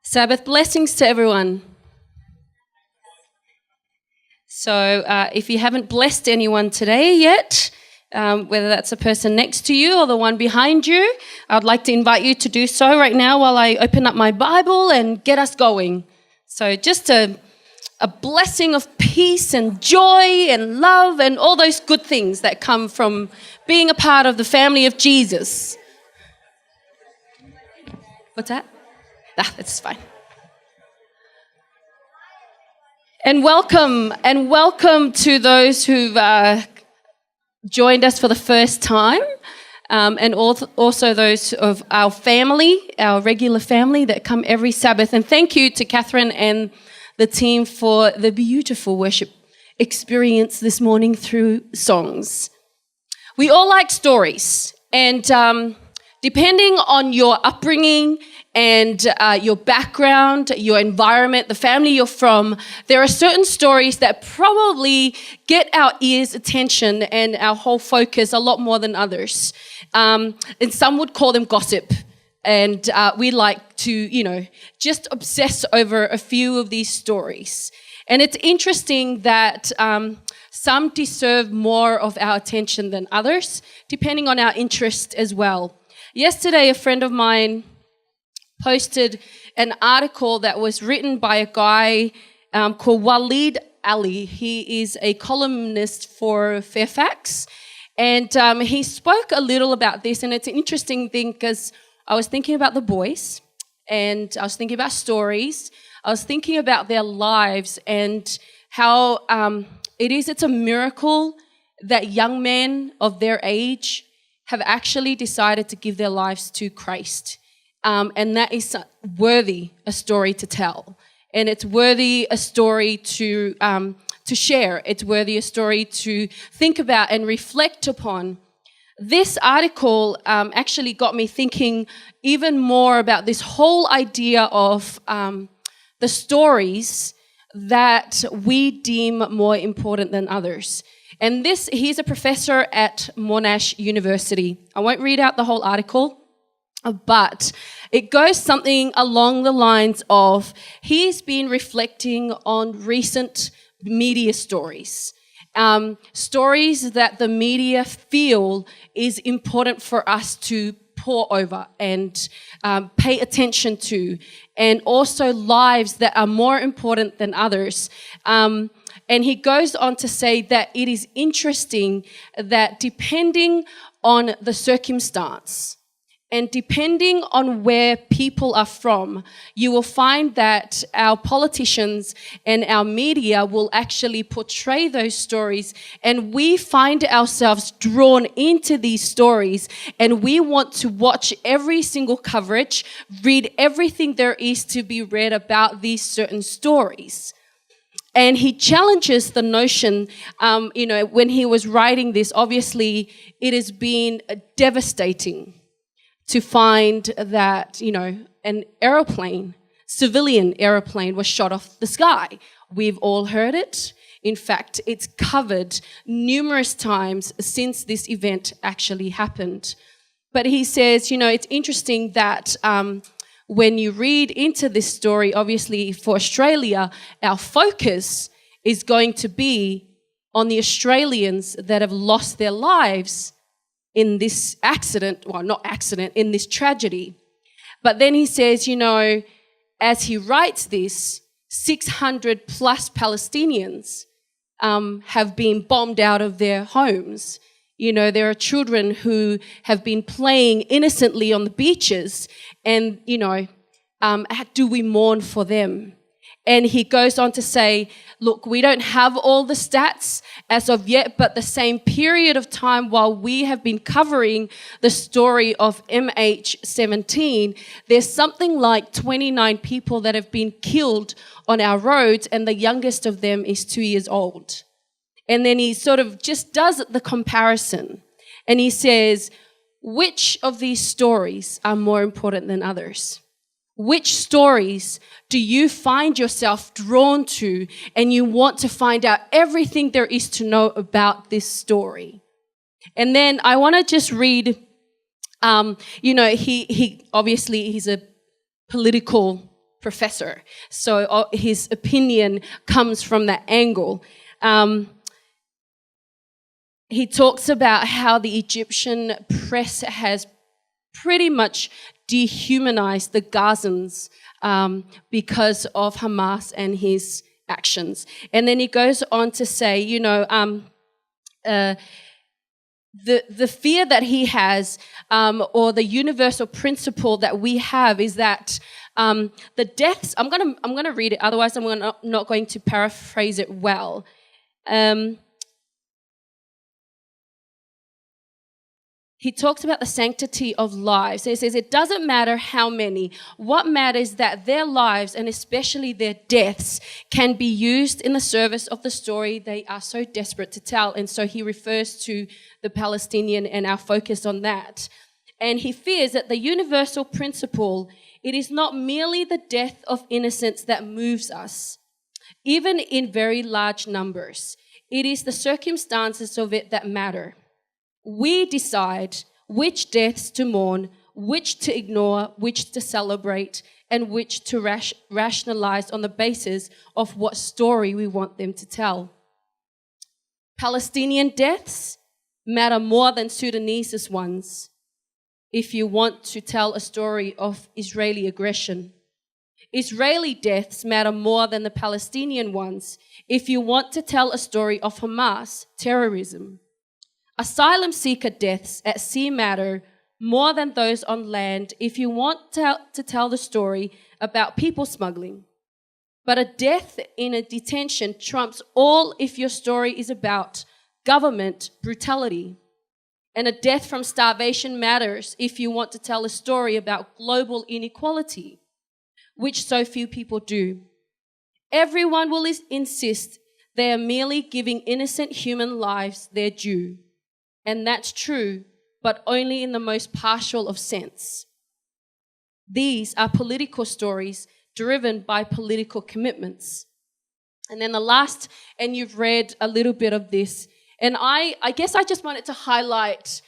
Sabbath blessings to everyone. So if you haven't blessed anyone today yet, whether that's the person next to you or the one behind you, I'd like to invite you to do so right now while I open up my Bible and get us going. So just a blessing of peace and joy and love and all those good things that come from being a part of the family of Jesus. What's that? That's fine. And welcome to those who've joined us for the first time, and also those of our family, our regular family that come every Sabbath. And thank you to Catherine and the team for the beautiful worship experience this morning through songs. We all like stories, and depending on your upbringing and your background, your environment, the family you're from, there are certain stories that probably get our ears' attention and our whole focus a lot more than others. And some would call them gossip. And we like to, just obsess over a few of these stories. And it's interesting that some deserve more of our attention than others, depending on our interest as well. Yesterday, a friend of mine posted an article that was written by a guy called Waleed Ali. He is a columnist for Fairfax, and he spoke a little about this, and it's an interesting thing because I was thinking about the boys, and I was thinking about stories. I was thinking about their lives and how it's a miracle that young men of their age have actually decided to give their lives to Christ. And that is worthy a story to tell. And it's worthy a story to share. It's worthy a story to think about and reflect upon. This article actually got me thinking even more about this whole idea of the stories that we deem more important than others. And he's a professor at Monash University. I won't read out the whole article, but it goes something along the lines of he's been reflecting on recent media stories, stories that the media feel is important for us to pore over and pay attention to, and also lives that are more important than others. And he goes on to say that it is interesting that depending on the circumstance and depending on where people are from, you will find that our politicians and our media will actually portray those stories, and we find ourselves drawn into these stories, and we want to watch every single coverage, read everything there is to be read about these certain stories. And he challenges the notion, when he was writing this, obviously it has been devastating to find that, an aeroplane, civilian aeroplane, was shot off the sky. We've all heard it. In fact, it's covered numerous times since this event actually happened. But he says, it's interesting that when you read into this story, obviously for Australia, our focus is going to be on the Australians that have lost their lives in this in this tragedy. But then he says, as he writes this, 600 plus Palestinians have been bombed out of their homes. There are children who have been playing innocently on the beaches, and, do we mourn for them? And he goes on to say, look, we don't have all the stats as of yet, but the same period of time while we have been covering the story of MH17, there's something like 29 people that have been killed on our roads, and the youngest of them is 2 years old. And then he sort of just does the comparison, and he says, which of these stories are more important than others? Which stories do you find yourself drawn to, and you want to find out everything there is to know about this story? And then I want to just read, he obviously he's a political professor. So his opinion comes from that angle. He talks about how the Egyptian press has pretty much dehumanized the Gazans because of Hamas and his actions. And then he goes on to say, the fear that he has, or the universal principle that we have, is that the deaths. I'm gonna read it. Otherwise, I'm not going to paraphrase it well. He talks about the sanctity of lives. He says it doesn't matter how many. What matters is that their lives, and especially their deaths, can be used in the service of the story they are so desperate to tell. And so he refers to the Palestinian and our focus on that. And he fears that the universal principle, it is not merely the death of innocents that moves us, even in very large numbers. It is the circumstances of it that matter. We decide which deaths to mourn, which to ignore, which to celebrate, and which to rationalize on the basis of what story we want them to tell. Palestinian deaths matter more than Sudanese ones if you want to tell a story of Israeli aggression. Israeli deaths matter more than the Palestinian ones if you want to tell a story of Hamas terrorism. Asylum seeker deaths at sea matter more than those on land if you want to tell the story about people smuggling. But a death in a detention trumps all if your story is about government brutality. And a death from starvation matters if you want to tell a story about global inequality, which so few people do. Everyone will insist they are merely giving innocent human lives their due. And that's true, but only in the most partial of sense. These are political stories driven by political commitments. And then the last, and you've read a little bit of this, and I guess I just wanted to highlight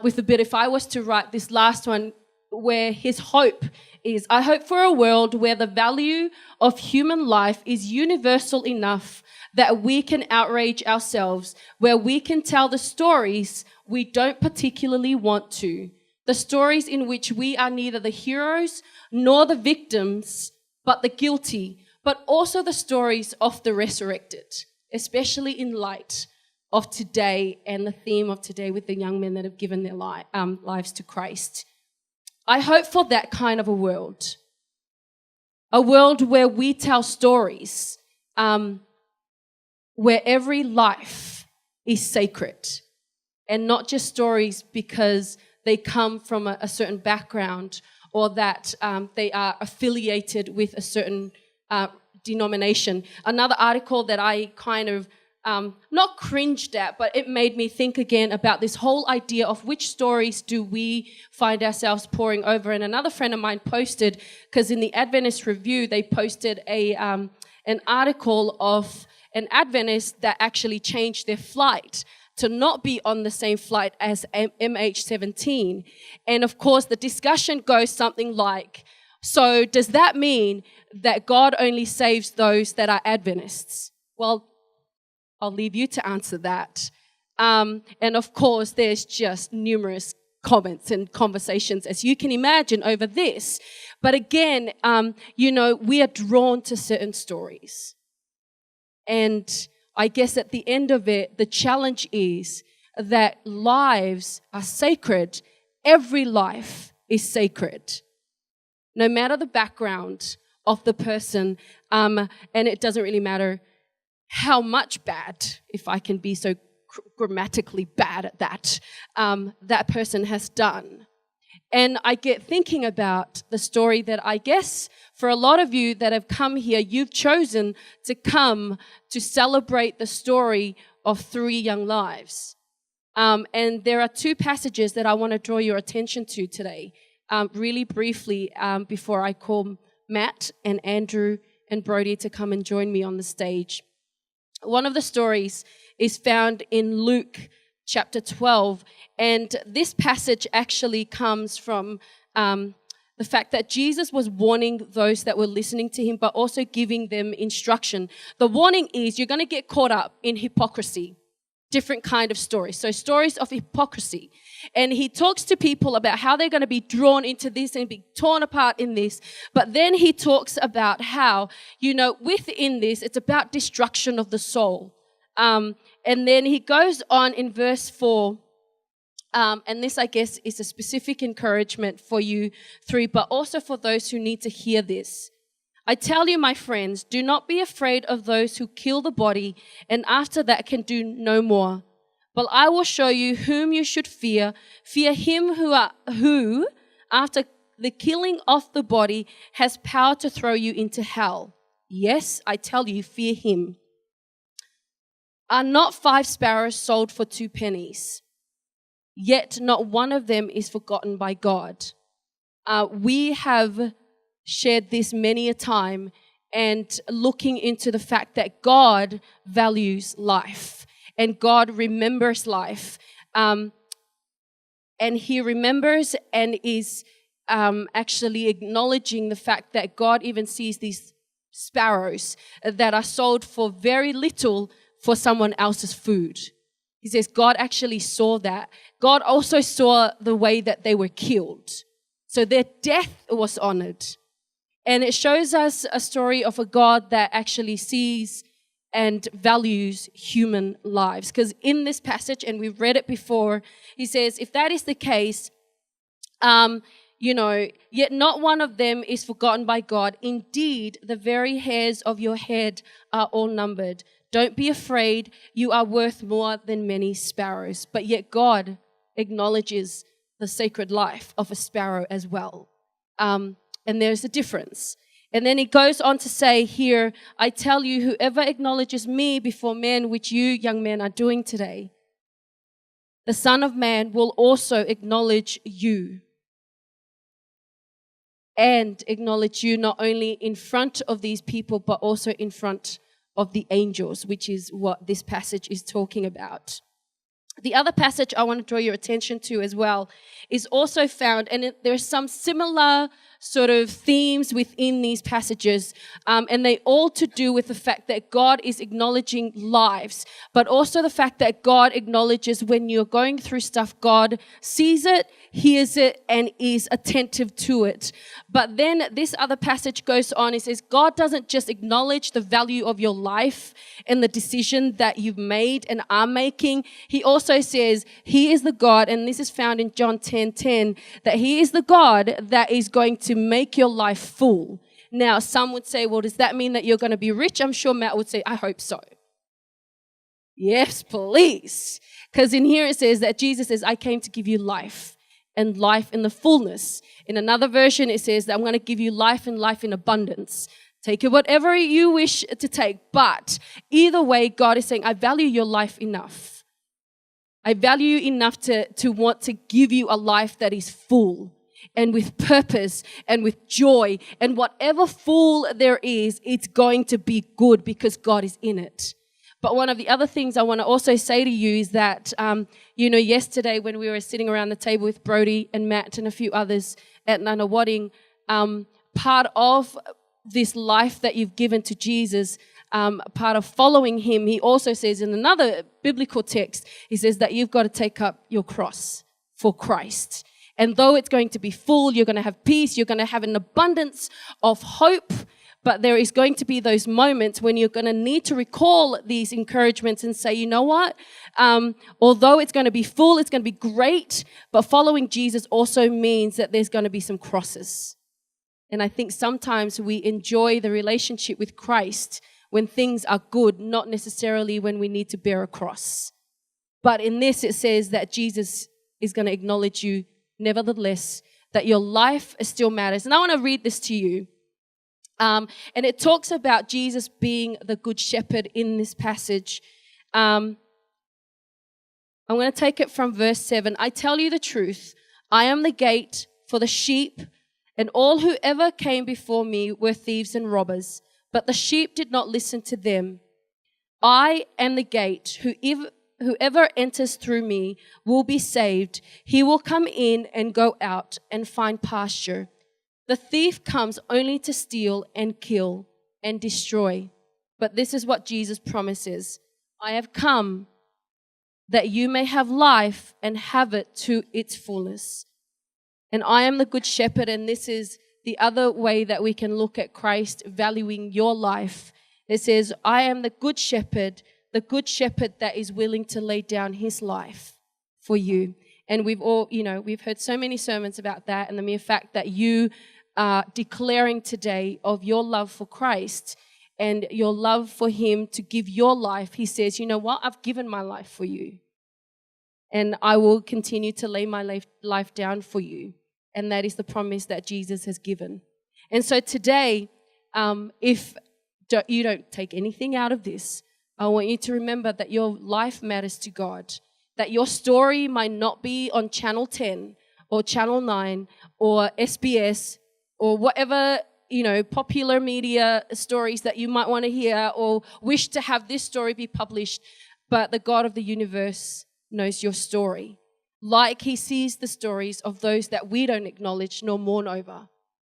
with a bit, if I was to write this last one, where his hope is, I hope for a world where the value of human life is universal enough that we can outrage ourselves, where we can tell the stories we don't particularly want to, the stories in which we are neither the heroes nor the victims, but the guilty, but also the stories of the resurrected, especially in light of today and the theme of today with the young men that have given their lives to Christ. I hope for that kind of a world where we tell stories, where every life is sacred, and not just stories because they come from a certain background or that they are affiliated with a certain denomination. Another article that I kind of not cringed at, but it made me think again about this whole idea of which stories do we find ourselves poring over. And another friend of mine posted, because in the Adventist Review, they posted an article of an Adventist that actually changed their flight to not be on the same flight as MH17. And of course, the discussion goes something like, so does that mean that God only saves those that are Adventists? Well, I'll leave you to answer that. And of course, there's just numerous comments and conversations, as you can imagine, over this. But again, we are drawn to certain stories. And I guess at the end of it, the challenge is that lives are sacred. Every life is sacred, no matter the background of the person. And it doesn't really matter how much bad, if I can be so grammatically bad at that, that person has done. And I get thinking about the story that I guess for a lot of you that have come here, you've chosen to come to celebrate the story of 3 young lives. And there are 2 passages that I want to draw your attention to today, really briefly, before I call Matt and Andrew and Brody to come and join me on the stage. One of the stories is found in Luke chapter 12, and this passage actually comes from the fact that Jesus was warning those that were listening to him, but also giving them instruction. The warning is you're going to get caught up in hypocrisy, different kind of stories. So stories of hypocrisy. And he talks to people about how they're going to be drawn into this and be torn apart in this. But then he talks about how, within this, it's about destruction of the soul. And then he goes on in verse 4. And this, I guess, is a specific encouragement for you three, but also for those who need to hear this. I tell you, my friends, do not be afraid of those who kill the body and after that can do no more. But I will show you whom you should fear. Fear him who, after the killing of the body, has power to throw you into hell. Yes, I tell you, fear him. Are not 5 sparrows sold for 2 pennies? Yet not one of them is forgotten by God. We have shared this many a time and looking into the fact that God values life and God remembers life. And he remembers and is actually acknowledging the fact that God even sees these sparrows that are sold for very little for someone else's food. He says God actually saw that. God also saw the way that they were killed. So their death was honored. And it shows us a story of a God that actually sees and values human lives. Because in this passage, and we've read it before, he says, if that is the case, yet not one of them is forgotten by God. Indeed, the very hairs of your head are all numbered. Don't be afraid, you are worth more than many sparrows. But yet God acknowledges the sacred life of a sparrow as well. And there's a difference. And then he goes on to say here, I tell you, whoever acknowledges me before men, which you young men are doing today, the Son of Man will also acknowledge you. And acknowledge you not only in front of these people, but also in front of the angels, which is what this passage is talking about. The other passage I want to draw your attention to as well is also found, and there's some similar sort of themes within these passages, and they all to do with the fact that God is acknowledging lives, but also the fact that God acknowledges when you're going through stuff, God sees it, hears it, and is attentive to it. But then this other passage goes on, it says God doesn't just acknowledge the value of your life and the decision that you've made and are making. He also says he is the God, and this is found in John 10:10, that he is the God that is going to make your life full. Now, some would say, well, does that mean that you're going to be rich? I'm sure Matt would say, I hope so. Yes, please. Because in here it says that Jesus says, I came to give you life and life in the fullness. In another version, it says that I'm going to give you life and life in abundance. Take it whatever you wish to take. But either way, God is saying, I value your life enough. I value you enough to want to give you a life that is full and with purpose and with joy. And whatever full there is, it's going to be good because God is in it. But one of the other things I want to also say to you is that, yesterday when we were sitting around the table with Brody and Matt and a few others at Nunawading, part of this life that you've given to Jesus, part of following him, he also says in another biblical text, he says that you've got to take up your cross for Christ. And though it's going to be full, you're going to have peace, you're going to have an abundance of hope, but there is going to be those moments when you're going to need to recall these encouragements and say, you know what? Although it's going to be full, it's going to be great, but following Jesus also means that there's going to be some crosses. And I think sometimes we enjoy the relationship with Christ when things are good, not necessarily when we need to bear a cross. But in this, it says that Jesus is going to acknowledge you nevertheless, that your life still matters. And I want to read this to you. And it talks about Jesus being the good shepherd in this passage. I'm going to take it from verse 7. I tell you the truth. I am the gate for the sheep, and all who ever came before me were thieves and robbers, but the sheep did not listen to them. I am the gate. Whoever enters through me will be saved. He will come in and go out and find pasture. The thief comes only to steal and kill and destroy. But this is what Jesus promises. I have come that you may have life and have it to its fullness. And I am the good shepherd, and this is the other way that we can look at Christ valuing your life. It says, I am the good shepherd that is willing to lay down his life for you. And we've heard so many sermons about that, and the mere fact that you are declaring today of your love for Christ and your love for him to give your life. He says, you know what? I've given my life for you, and I will continue to lay my life down for you. And that is the promise that Jesus has given. And so today, if you don't take anything out of this, I want you to remember that your life matters to God, that your story might not be on Channel 10 or Channel 9 or SBS or whatever, popular media stories that you might want to hear or wish to have this story be published, but the God of the universe knows your story. Like he sees the stories of those that we don't acknowledge nor mourn over.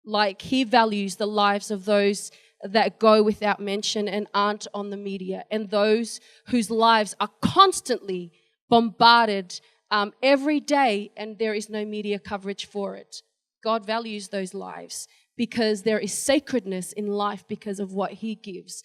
Like he values the lives of those that go without mention and aren't on the media, and those whose lives are constantly bombarded every day and there is no media coverage for it. God values those lives because there is sacredness in life because of what he gives.